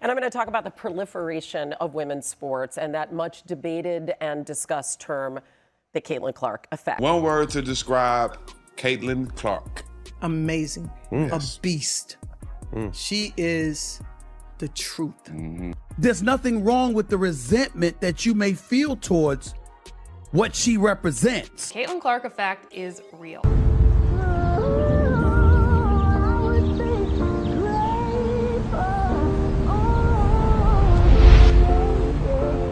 And I'm going to talk about the proliferation of women's sports and that much debated and discussed term, the Caitlyn Clark effect. One word to describe Caitlyn Clark. Amazing. Yes. A beast. She is the truth. There's nothing wrong with the resentment that you may feel towards what she represents. Caitlyn Clark effect is real.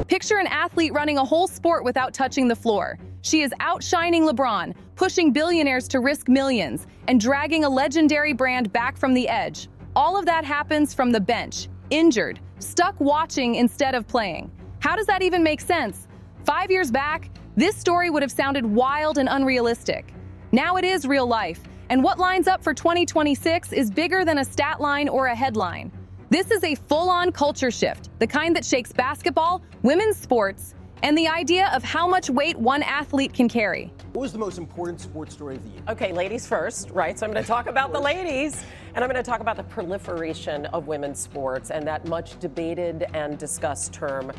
Picture an athlete running a whole sport without touching the floor. She is outshining LeBron, pushing billionaires to risk millions, and dragging a legendary brand back from the edge. All of that happens from the bench, injured, stuck watching instead of playing. How does that even make sense? 5 years back, this story would have sounded wild and unrealistic. Now it is real life, and what lines up for 2026 is bigger than a stat line or a headline. This is a full-on culture shift, the kind that shakes basketball, women's sports, and the idea of how much weight one athlete can carry. What was the most important sports story of the year? Okay, ladies first, right? So I'm going to talk about the ladies, and I'm going to talk about the proliferation of women's sports and that much debated and discussed term,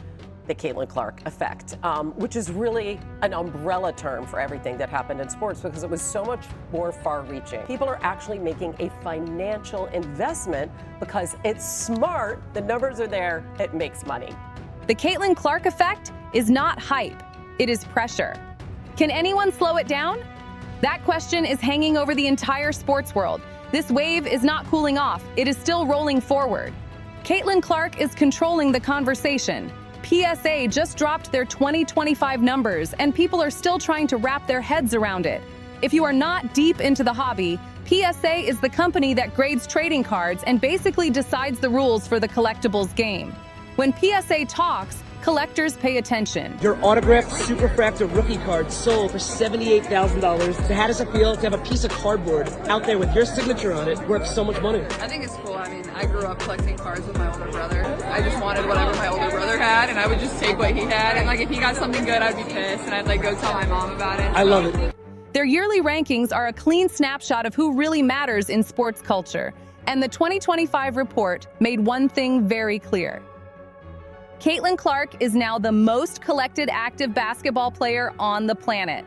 the Caitlyn Clark effect, which is really an umbrella term for everything that happened in sports because it was so much more far-reaching. People are actually making a financial investment because it's smart, the numbers are there, it makes money. The Caitlyn Clark effect is not hype, it is pressure. Can anyone slow it down? That question is hanging over the entire sports world. This wave is not cooling off, it is still rolling forward. Caitlyn Clark is controlling the conversation. PSA just dropped their 2025 numbers, and people are still trying to wrap their heads around it. If you are not deep into the hobby, PSA is the company that grades trading cards and basically decides the rules for the collectibles game. When PSA talks, collectors pay attention. Your autographed Superfractor rookie card sold for $78,000. So how does it feel to have a piece of cardboard out there with your signature on it worth so much money? I think it's cool. I mean, I grew up collecting cards with my older brother. I just wanted whatever my older brother had, and I would just take what he had. And like, if he got something good, I'd be pissed, and I'd like go tell my mom about it. I love it. Their yearly rankings are a clean snapshot of who really matters in sports culture. And the 2025 report made one thing very clear. Caitlyn Clark is now the most collected active basketball player on the planet.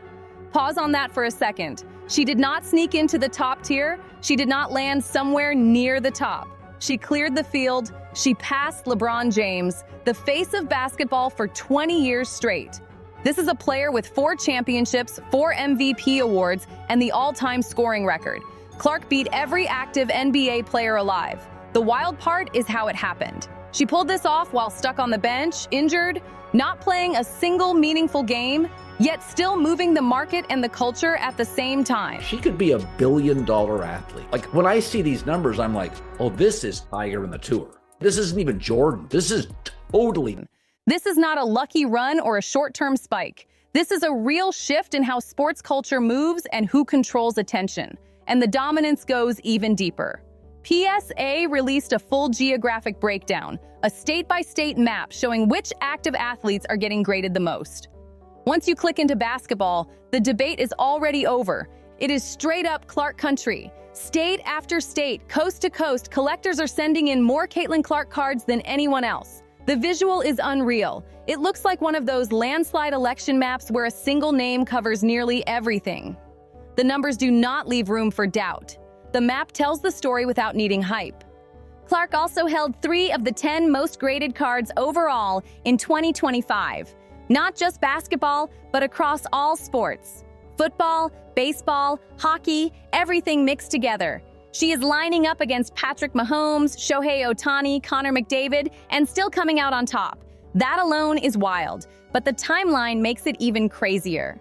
Pause on that for a second. She did not sneak into the top tier. She did not land somewhere near the top. She cleared the field. She passed LeBron James, the face of basketball for 20 years straight. This is a player with 4 championships, 4 MVP awards, and the all-time scoring record. Clark beat every active NBA player alive. The wild part is how it happened. She pulled this off while stuck on the bench, injured, not playing a single meaningful game, yet still moving the market and the culture at the same time. She could be a billion-dollar athlete. Like, when I see these numbers, I'm like, oh, this is Tiger in the Tour. This isn't even Jordan. This is totally... This is not a lucky run or a short-term spike. This is a real shift in how sports culture moves and who controls attention. And the dominance goes even deeper. PSA released a full geographic breakdown, a state-by-state map showing which active athletes are getting graded the most. Once you click into basketball, the debate is already over. It is straight-up Clark country. State after state, coast to coast, collectors are sending in more Caitlyn Clark cards than anyone else. The visual is unreal. It looks like one of those landslide election maps where a single name covers nearly everything. The numbers do not leave room for doubt. The map tells the story without needing hype. Clark also held 3 of the 10 most graded cards overall in 2025. Not just basketball, but across all sports. Football, baseball, hockey, everything mixed together. She is lining up against Patrick Mahomes, Shohei Ohtani, Connor McDavid, and still coming out on top. That alone is wild, but the timeline makes it even crazier.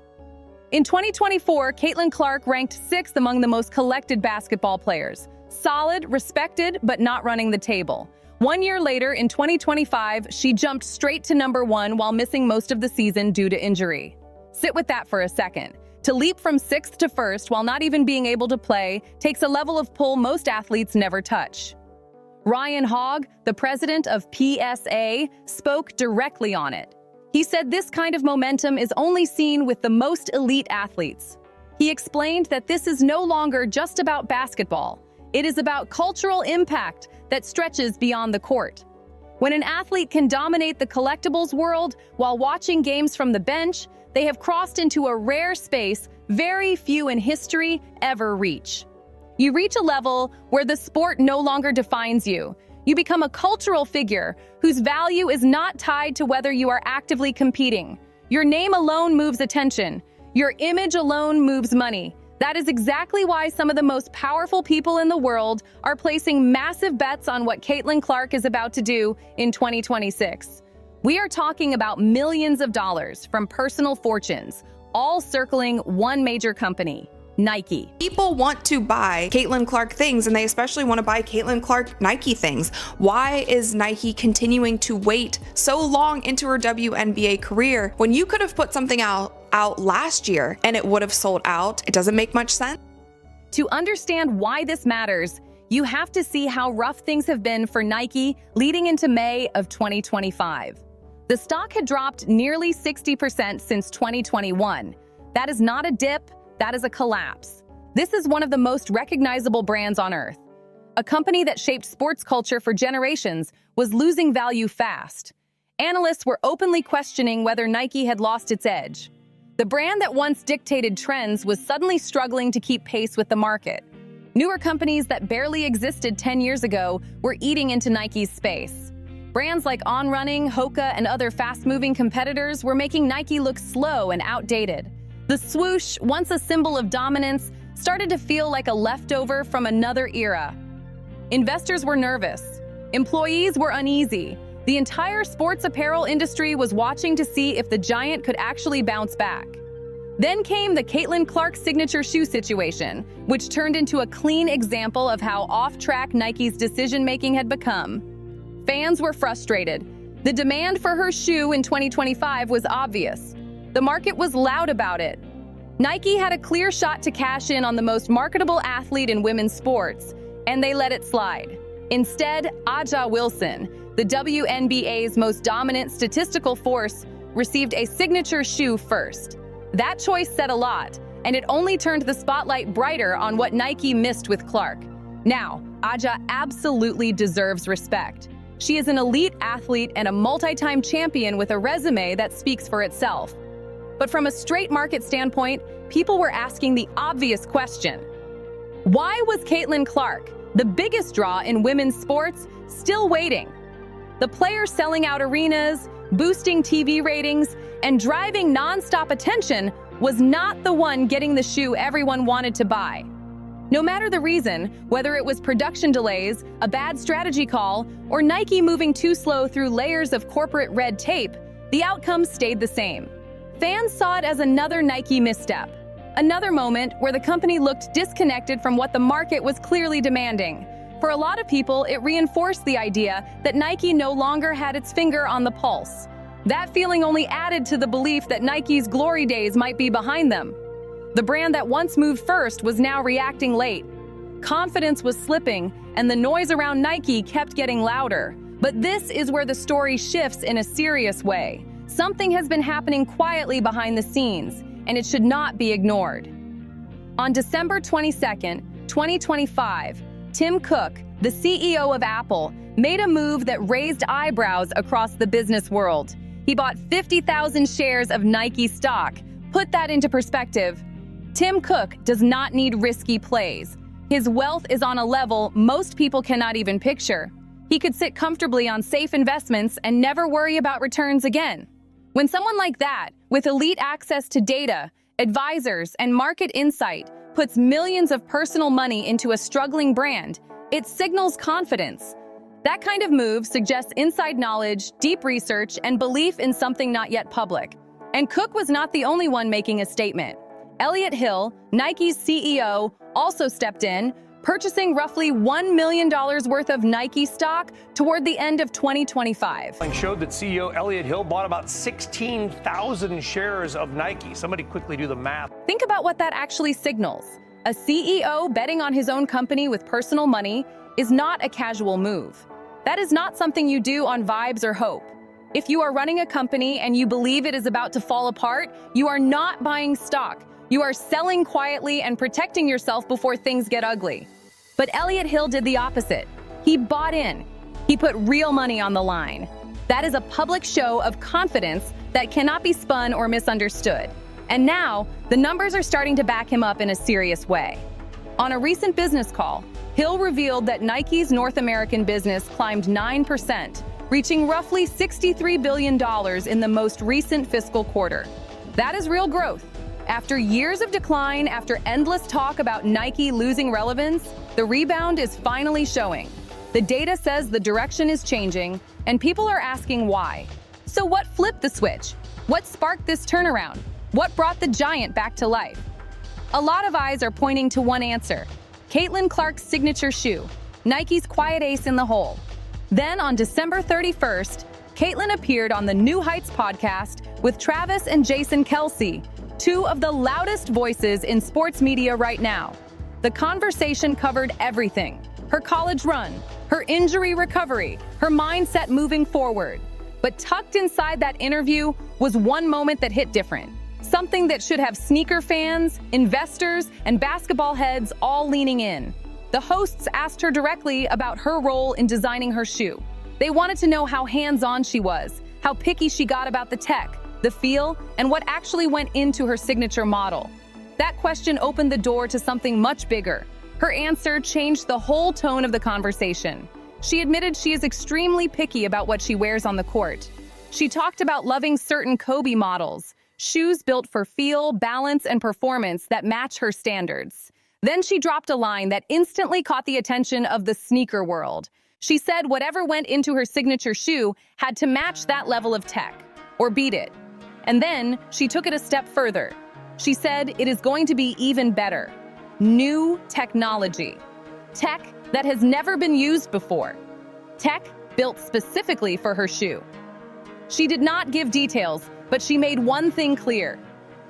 In 2024, Caitlyn Clark ranked 6th among the most collected basketball players. Solid, respected, but not running the table. 1 year later, in 2025, she jumped straight to number 1 while missing most of the season due to injury. Sit with that for a second. To leap from 6th to 1st while not even being able to play takes a level of pull most athletes never touch. Ryan Hogg, the president of PSA, spoke directly on it. He said this kind of momentum is only seen with the most elite athletes. He explained that this is no longer just about basketball. It is about cultural impact that stretches beyond the court. When an athlete can dominate the collectibles world while watching games from the bench, they have crossed into a rare space very few in history ever reach. You reach a level where the sport no longer defines you. You become a cultural figure whose value is not tied to whether you are actively competing. Your name alone moves attention. Your image alone moves money. That is exactly why some of the most powerful people in the world are placing massive bets on what Caitlyn Clark is about to do in 2026. We are talking about millions of dollars from personal fortunes, all circling one major company, Nike. People want to buy Caitlyn Clark things, and they especially want to buy Caitlyn Clark Nike things. Why is Nike continuing to wait so long into her WNBA career when you could have put something out last year and it would have sold out? It doesn't make much sense. To understand why this matters, you have to see how rough things have been for Nike leading into May of 2025. The stock had dropped nearly 60% since 2021. That is not a dip. That is a collapse. This is one of the most recognizable brands on earth. A company that shaped sports culture for generations was losing value fast. Analysts were openly questioning whether Nike had lost its edge. The brand that once dictated trends was suddenly struggling to keep pace with the market. Newer companies that barely existed 10 years ago were eating into Nike's space. Brands like On Running, Hoka, and other fast-moving competitors were making Nike look slow and outdated. The swoosh, once a symbol of dominance, started to feel like a leftover from another era. Investors were nervous. Employees were uneasy. The entire sports apparel industry was watching to see if the giant could actually bounce back. Then came the Caitlyn Clark signature shoe situation, which turned into a clean example of how off-track Nike's decision-making had become. Fans were frustrated. The demand for her shoe in 2025 was obvious. The market was loud about it. Nike had a clear shot to cash in on the most marketable athlete in women's sports, and they let it slide. Instead, Aja Wilson, the WNBA's most dominant statistical force, received a signature shoe first. That choice said a lot, and it only turned the spotlight brighter on what Nike missed with Clark. Now, Aja absolutely deserves respect. She is an elite athlete and a multi-time champion with a resume that speaks for itself. But from a straight market standpoint, people were asking the obvious question. Why was Caitlyn Clark, the biggest draw in women's sports, still waiting? The player selling out arenas, boosting TV ratings, and driving non-stop attention was not the one getting the shoe everyone wanted to buy. No matter the reason, whether it was production delays, a bad strategy call, or Nike moving too slow through layers of corporate red tape, the outcome stayed the same. Fans saw it as another Nike misstep, another moment where the company looked disconnected from what the market was clearly demanding. For a lot of people, it reinforced the idea that Nike no longer had its finger on the pulse. That feeling only added to the belief that Nike's glory days might be behind them. The brand that once moved first was now reacting late. Confidence was slipping, and the noise around Nike kept getting louder. But this is where the story shifts in a serious way. Something has been happening quietly behind the scenes, and it should not be ignored. On December 22nd, 2025, Tim Cook, the CEO of Apple, made a move that raised eyebrows across the business world. He bought 50,000 shares of Nike stock. Put that into perspective. Tim Cook does not need risky plays. His wealth is on a level most people cannot even picture. He could sit comfortably on safe investments and never worry about returns again. When someone like that, with elite access to data, advisors, and market insight, puts millions of personal money into a struggling brand, it signals confidence. That kind of move suggests inside knowledge, deep research, and belief in something not yet public. And Cook was not the only one making a statement. Elliott Hill, Nike's CEO, also stepped in, purchasing roughly $1 million worth of Nike stock toward the end of 2025. Showed that CEO Elliott Hill bought about 16,000 shares of Nike. Somebody quickly do the math. Think about what that actually signals. A CEO betting on his own company with personal money is not a casual move. That is not something you do on vibes or hope. If you are running a company and you believe it is about to fall apart, you are not buying stock. You are selling quietly and protecting yourself before things get ugly. But Elliott Hill did the opposite. He bought in. He put real money on the line. That is a public show of confidence that cannot be spun or misunderstood. And now, the numbers are starting to back him up in a serious way. On a recent business call, Hill revealed that Nike's North American business climbed 9%, reaching roughly $63 billion in the most recent fiscal quarter. That is real growth. After years of decline, after endless talk about Nike losing relevance, the rebound is finally showing. The data says the direction is changing, and people are asking why. So what flipped the switch? What sparked this turnaround? What brought the giant back to life? A lot of eyes are pointing to one answer: Caitlyn Clark's signature shoe, Nike's quiet ace in the hole. Then on December 31st, Caitlyn appeared on the New Heights podcast with Travis and Jason Kelsey, two of the loudest voices in sports media right now. The conversation covered everything: her college run, her injury recovery, her mindset moving forward. But tucked inside that interview was one moment that hit different. Something that should have sneaker fans, investors, and basketball heads all leaning in. The hosts asked her directly about her role in designing her shoe. They wanted to know how hands-on she was, how picky she got about the tech, the feel, and what actually went into her signature model. That question opened the door to something much bigger. Her answer changed the whole tone of the conversation. She admitted she is extremely picky about what she wears on the court. She talked about loving certain Kobe models, shoes built for feel, balance, and performance that match her standards. Then she dropped a line that instantly caught the attention of the sneaker world. She said whatever went into her signature shoe had to match that level of tech, or beat it. And then she took it a step further. She said it is going to be even better. New technology. Tech that has never been used before. Tech built specifically for her shoe. She did not give details, but she made one thing clear: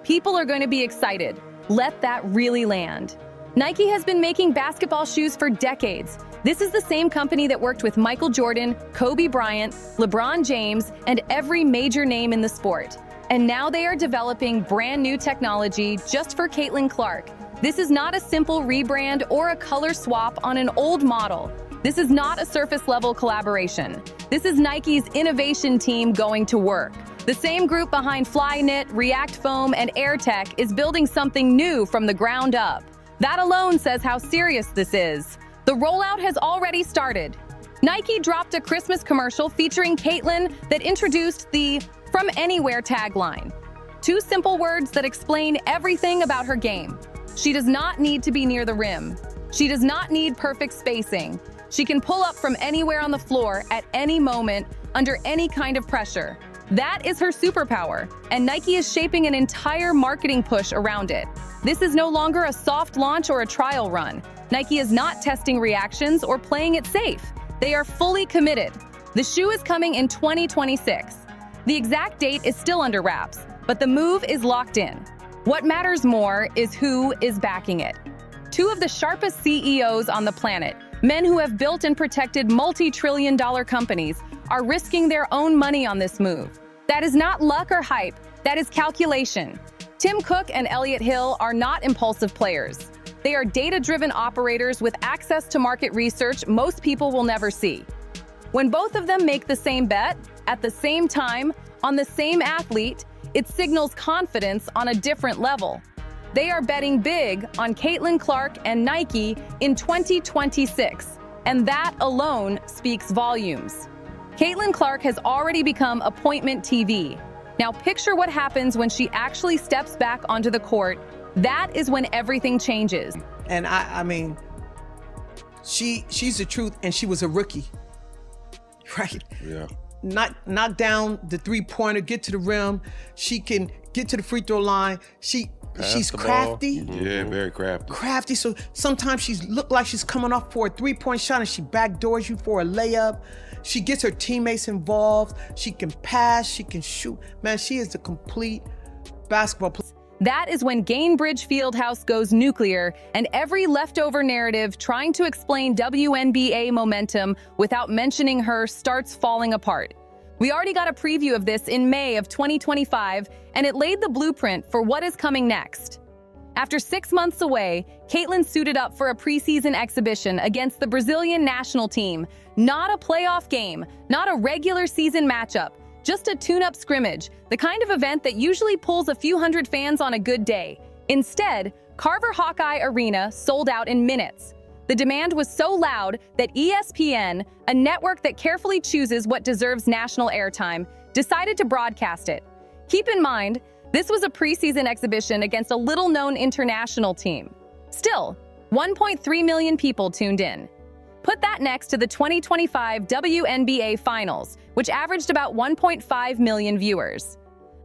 people are going to be excited. Let that really land. Nike has been making basketball shoes for decades. This is the same company that worked with Michael Jordan, Kobe Bryant, LeBron James, and every major name in the sport. And now they are developing brand new technology just for Caitlyn Clark. This is not a simple rebrand or a color swap on an old model. This is not a surface-level collaboration. This is Nike's innovation team going to work. The same group behind Flyknit, React Foam, and AirTech is building something new from the ground up. That alone says how serious this is. The rollout has already started. Nike dropped a Christmas commercial featuring Caitlyn that introduced the "From Anywhere" tagline. Two simple words that explain everything about her game. She does not need to be near the rim. She does not need perfect spacing. She can pull up from anywhere on the floor at any moment, under any kind of pressure. That is her superpower, and Nike is shaping an entire marketing push around it. This is no longer a soft launch or a trial run. Nike is not testing reactions or playing it safe. They are fully committed. The shoe is coming in 2026. The exact date is still under wraps, but the move is locked in. What matters more is who is backing it. Two of the sharpest CEOs on the planet, men who have built and protected multi-trillion-dollar companies, are risking their own money on this move. That is not luck or hype, that is calculation. Tim Cook and Elliott Hill are not impulsive players. They are data-driven operators with access to market research most people will never see. When both of them make the same bet, at the same time, on the same athlete, it signals confidence on a different level. They are betting big on Caitlyn Clark and Nike in 2026, and that alone speaks volumes. Caitlyn Clark has already become appointment TV. Now picture what happens when she actually steps back onto the court. That is when everything changes. And I mean, she's the truth, and she was a rookie, right? Yeah. Knock down the three-pointer, get to the rim. She can get to the free throw line. She's crafty. Yeah, very crafty. Crafty. So sometimes she look like she's coming off for a three-point shot, and she backdoors you for a layup. She gets her teammates involved. She can pass. She can shoot. Man, she is a complete basketball player. That is when Gainbridge Fieldhouse goes nuclear, and every leftover narrative trying to explain WNBA momentum without mentioning her starts falling apart. We already got a preview of this in May of 2025, and it laid the blueprint for what is coming next. After 6 months away, Caitlyn suited up for a preseason exhibition against the Brazilian national team. Not a playoff game, not a regular season matchup, just a tune-up scrimmage, the kind of event that usually pulls a few hundred fans on a good day. Instead, Carver Hawkeye Arena sold out in minutes. The demand was so loud that ESPN, a network that carefully chooses what deserves national airtime, decided to broadcast it. Keep in mind, this was a preseason exhibition against a little-known international team. Still, 1.3 million people tuned in. Put that next to the 2025 WNBA Finals, which averaged about 1.5 million viewers.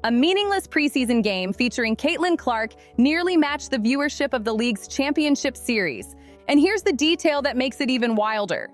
A meaningless preseason game featuring Caitlyn Clark nearly matched the viewership of the league's championship series. And here's the detail that makes it even wilder.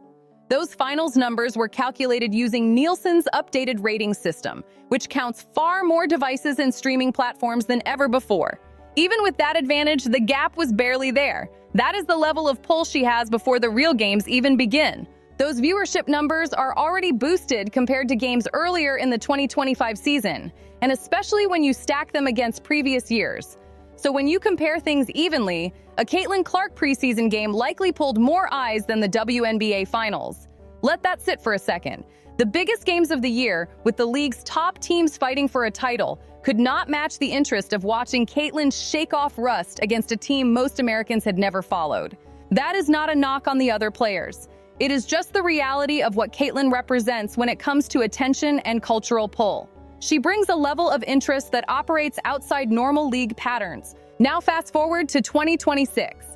Those finals numbers were calculated using Nielsen's updated rating system, which counts far more devices and streaming platforms than ever before. Even with that advantage, the gap was barely there. That is the level of pull she has before the real games even begin. Those viewership numbers are already boosted compared to games earlier in the 2025 season, and especially when you stack them against previous years. So when you compare things evenly, a Caitlyn Clark preseason game likely pulled more eyes than the WNBA Finals. Let that sit for a second. The biggest games of the year, with the league's top teams fighting for a title, could not match the interest of watching Caitlyn shake off rust against a team most Americans had never followed. That is not a knock on the other players. It is just the reality of what Caitlyn represents when it comes to attention and cultural pull. She brings a level of interest that operates outside normal league patterns. Now fast forward to 2026.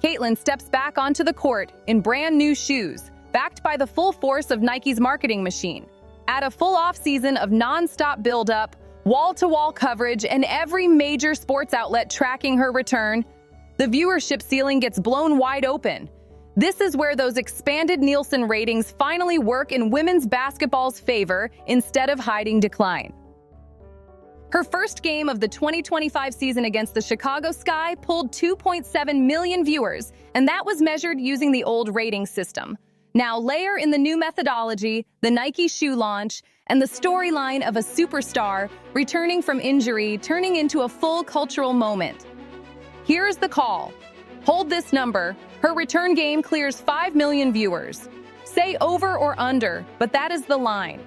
Caitlyn steps back onto the court in brand new shoes, backed by the full force of Nike's marketing machine. Add a full off-season of non-stop build-up, wall-to-wall coverage, and every major sports outlet tracking her return, the viewership ceiling gets blown wide open. This is where those expanded Nielsen ratings finally work in women's basketball's favor instead of hiding decline. Her first game of the 2025 season against the Chicago Sky pulled 2.7 million viewers, and that was measured using the old rating system. Now layer in the new methodology, the Nike shoe launch, and the storyline of a superstar returning from injury, turning into a full cultural moment. Here's the call. Hold this number. Her return game clears 5 million viewers. Say over or under, but that is the line.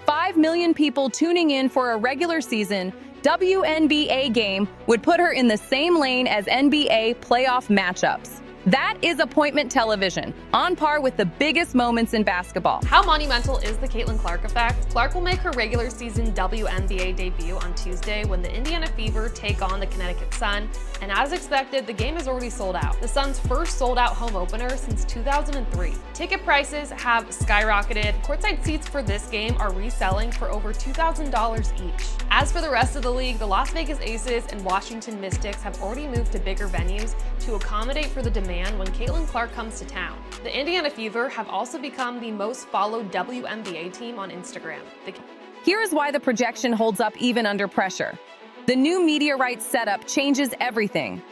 5 million people tuning in for a regular season WNBA game would put her in the same lane as NBA playoff matchups. That is appointment television, on par with the biggest moments in basketball. How monumental is the Caitlyn Clark effect? Clark will make her regular season WNBA debut on Tuesday when the Indiana Fever take on the Connecticut Sun, and as expected, the game is already sold out. The Sun's first sold-out home opener since 2003. Ticket prices have skyrocketed. Courtside seats for this game are reselling for over $2,000 each. As for the rest of the league, the Las Vegas Aces and Washington Mystics have already moved to bigger venues to accommodate for the demand when Caitlyn Clark comes to town. The Indiana Fever have also become the most followed WNBA team on Instagram. Here is why the projection holds up even under pressure. The new media rights setup changes everything.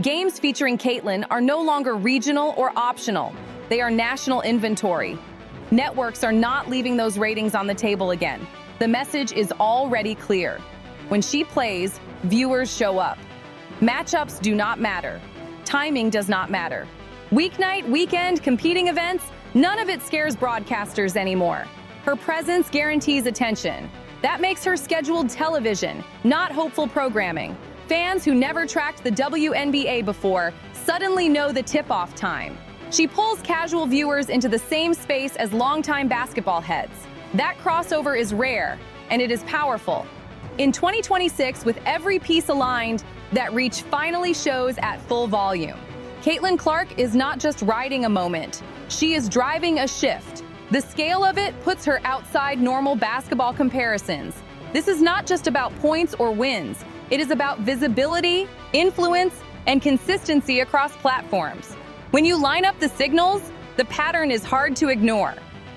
Games featuring Caitlyn are no longer regional or optional. They are national inventory. Networks are not leaving those ratings on the table again. The message is already clear. When she plays, viewers show up. Matchups do not matter. Timing does not matter. Weeknight, weekend, competing events, none of it scares broadcasters anymore. Her presence guarantees attention. That makes her scheduled television, not hopeful programming. Fans who never tracked the WNBA before suddenly know the tip-off time. She pulls casual viewers into the same space as longtime basketball heads. That crossover is rare, and it is powerful. In 2026, with every piece aligned, that reach finally shows at full volume. Caitlyn Clark is not just riding a moment, she is driving a shift. The scale of it puts her outside normal basketball comparisons. This is not just about points or wins. It is about visibility, influence, and consistency across platforms. When you line up the signals, the pattern is hard to ignore.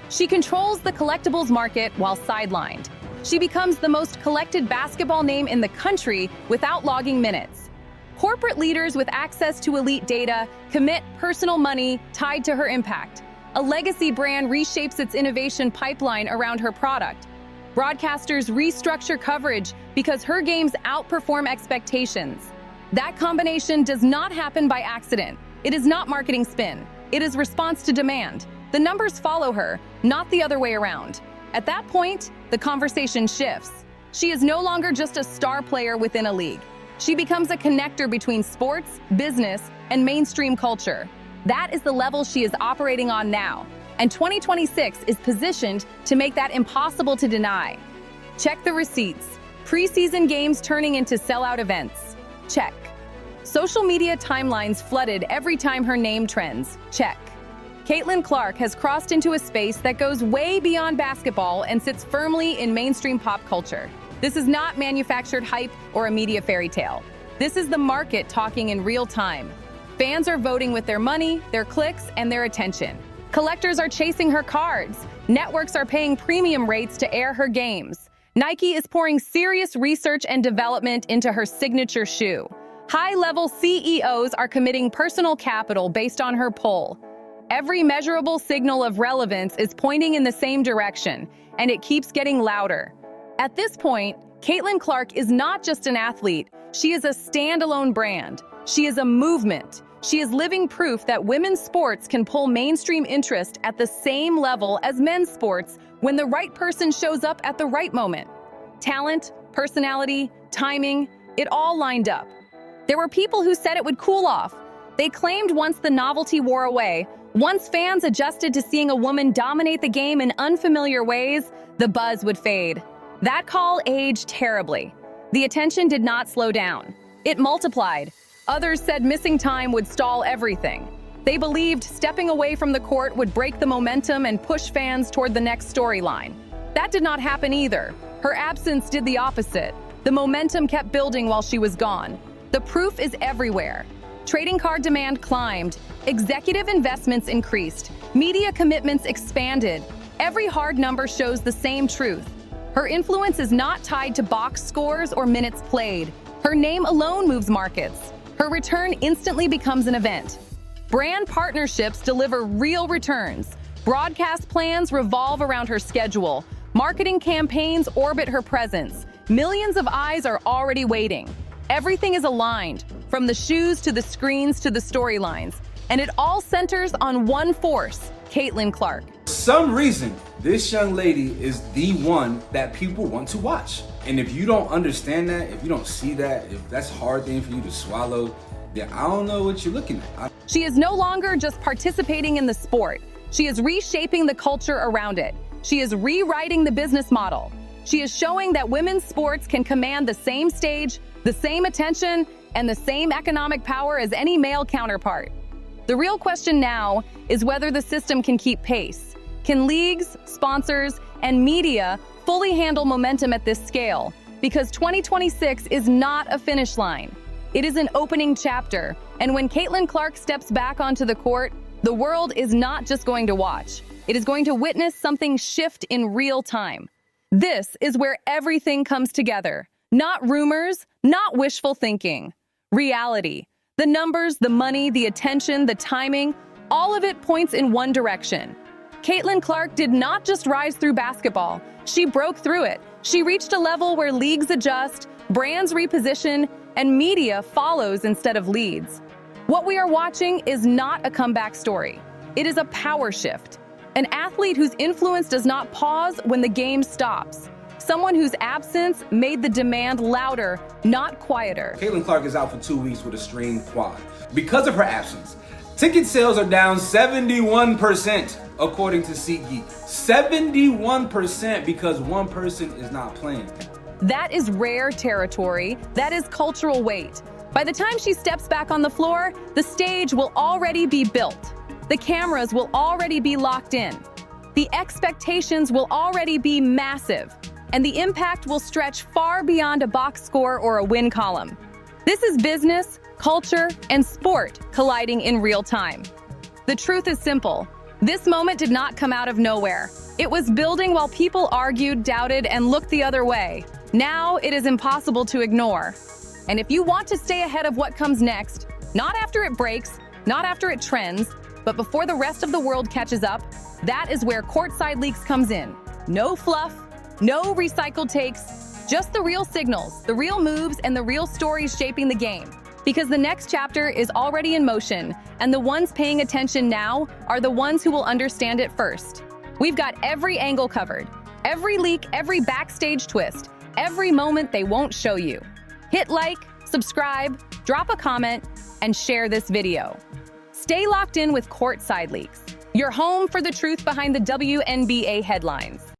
She controls the collectibles market while sidelined. She becomes the most collected basketball name in the country without logging minutes. Corporate leaders with access to elite data commit personal money tied to her impact. A legacy brand reshapes its innovation pipeline around her product. Broadcasters restructure coverage because her games outperform expectations. That combination does not happen by accident. It is not marketing spin. It is response to demand. The numbers follow her, not the other way around. At that point, the conversation shifts. She is no longer just a star player within a league. She becomes a connector between sports, business, and mainstream culture. That is the level she is operating on now, and 2026 is positioned to make that impossible to deny. Check the receipts. Preseason games turning into sellout events. Check. Social media timelines flooded every time her name trends. Check. Caitlyn Clark has crossed into a space that goes way beyond basketball and sits firmly in mainstream pop culture. This is not manufactured hype or a media fairy tale. This is the market talking in real time. Fans are voting with their money, their clicks, and their attention. Collectors are chasing her cards. Networks are paying premium rates to air her games. Nike is pouring serious research and development into her signature shoe. High-level CEOs are committing personal capital based on her pull. Every measurable signal of relevance is pointing in the same direction, and it keeps getting louder. At this point, Caitlyn Clark is not just an athlete. She is a standalone brand. She is a movement. She is living proof that women's sports can pull mainstream interest at the same level as men's sports when the right person shows up at the right moment. Talent, personality, timing, it all lined up. There were people who said it would cool off. They claimed once the novelty wore away, once fans adjusted to seeing a woman dominate the game in unfamiliar ways, the buzz would fade. That call aged terribly. The attention did not slow down. It multiplied. Others said missing time would stall everything. They believed stepping away from the court would break the momentum and push fans toward the next storyline. That did not happen either. Her absence did the opposite. The momentum kept building while she was gone. The proof is everywhere. Trading card demand climbed, executive investments increased, media commitments expanded. Every hard number shows the same truth. Her influence is not tied to box scores or minutes played. Her name alone moves markets. Her return instantly becomes an event. Brand partnerships deliver real returns. Broadcast plans revolve around her schedule. Marketing campaigns orbit her presence. Millions of eyes are already waiting. Everything is aligned, from the shoes to the screens to the storylines, and it all centers on one force, Caitlyn Clark. For some reason, this young lady is the one that people want to watch. And if you don't understand that, if you don't see that, if that's a hard thing for you to swallow, then I don't know what you're looking at. She is no longer just participating in the sport. She is reshaping the culture around it. She is rewriting the business model. She is showing that women's sports can command the same stage, the same attention, and the same economic power as any male counterpart. The real question now is whether the system can keep pace. Can leagues, sponsors, and media fully handle momentum at this scale? Because 2026 is not a finish line. It is an opening chapter, and when Caitlyn Clark steps back onto the court, the world is not just going to watch. It is going to witness something shift in real time. This is where everything comes together. Not rumors, not wishful thinking. Reality. The numbers, the money, the attention, the timing, all of it points in one direction. Caitlyn Clark did not just rise through basketball. She broke through it. She reached a level where leagues adjust, brands reposition, and media follows instead of leads. What we are watching is not a comeback story. It is a power shift. An athlete whose influence does not pause when the game stops. Someone whose absence made the demand louder, not quieter. Caitlyn Clark is out for 2 weeks with a strained quad. Because of her absence, ticket sales are down 71%, according to SeatGeek. 71% because one person is not playing. That is rare territory. That is cultural weight. By the time she steps back on the floor, the stage will already be built. The cameras will already be locked in. The expectations will already be massive. And the impact will stretch far beyond a box score or a win column. This is business, culture, and sport colliding in real time. The truth is simple. This moment did not come out of nowhere. It was building while people argued, doubted, and looked the other way. Now it is impossible to ignore. And if you want to stay ahead of what comes next, not after it breaks, not after it trends, but before the rest of the world catches up, that is where Courtside Leaks comes in. No fluff, no recycled takes, just the real signals, the real moves, and the real stories shaping the game. Because the next chapter is already in motion, and the ones paying attention now are the ones who will understand it first. We've got every angle covered, every leak, every backstage twist, every moment they won't show you. Hit like, subscribe, drop a comment, and share this video. Stay locked in with Courtside Leaks, your home for the truth behind the WNBA headlines.